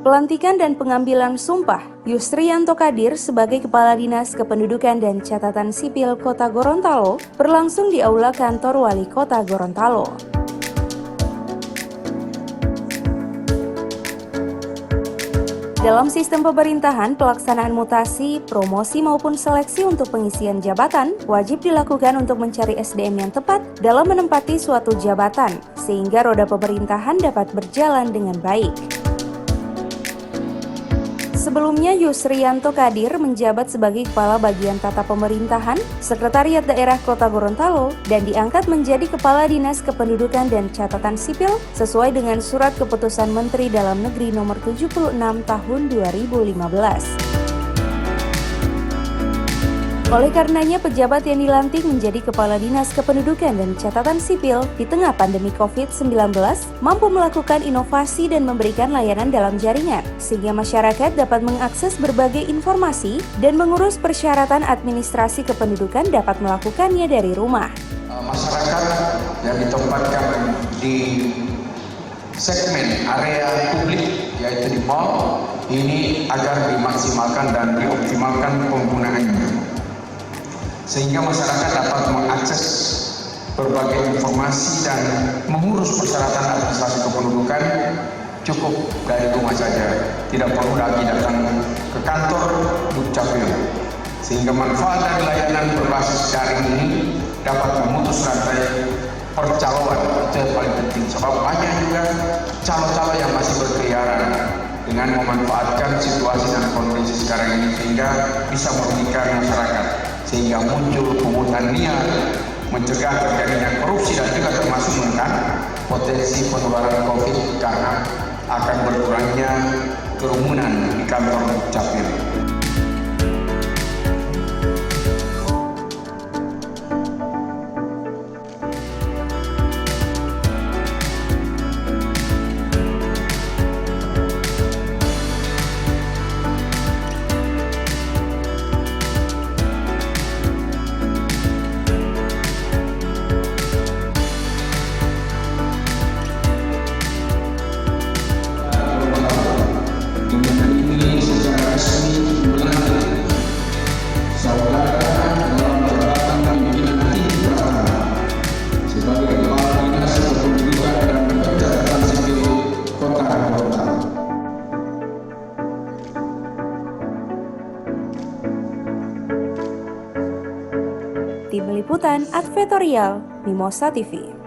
Pelantikan dan pengambilan sumpah Yusrianto Kadir sebagai Kepala Dinas Kependudukan dan Catatan Sipil Kota Gorontalo berlangsung di Aula Kantor Wali Kota Gorontalo. Dalam sistem pemerintahan, pelaksanaan mutasi, promosi maupun seleksi untuk pengisian jabatan wajib dilakukan untuk mencari SDM yang tepat dalam menempati suatu jabatan, sehingga roda pemerintahan dapat berjalan dengan baik. Sebelumnya, Yusrianto Kadir menjabat sebagai Kepala Bagian Tata Pemerintahan, Sekretariat Daerah Kota Gorontalo, dan diangkat menjadi Kepala Dinas Kependudukan dan Catatan Sipil sesuai dengan Surat Keputusan Menteri Dalam Negeri Nomor 76 Tahun 2015. Oleh karenanya, pejabat yang dilantik menjadi Kepala Dinas Kependudukan dan Catatan Sipil di tengah pandemi COVID-19 mampu melakukan inovasi dan memberikan layanan dalam jaringan, sehingga masyarakat dapat mengakses berbagai informasi dan mengurus persyaratan administrasi kependudukan dapat melakukannya dari rumah. Masyarakat yang ditempatkan di segmen area publik, yaitu di mal, ini agar dimaksimalkan dan dioptimalkan penggunaannya, sehingga masyarakat dapat mengakses berbagai informasi dan mengurus persyaratan administrasi kependudukan cukup dari rumah saja, tidak perlu lagi datang ke kantor Dukcapil, sehingga manfaat dari layanan berbasis daring ini dapat memutus rantai percaloan. Itu yang paling penting, sebab banyak juga calo-calo yang masih berkeliaran dengan memanfaatkan situasi dan kondisi sekarang ini sehingga bisa merugikan masyarakat, sehingga muncul pungutan liar, mencegah terjadinya korupsi dan juga termasuk menekan potensi penularan COVID karena akan berkurangnya kerumunan di kantor Dukcapil. Tim Liputan Advertorial Mimosa TV.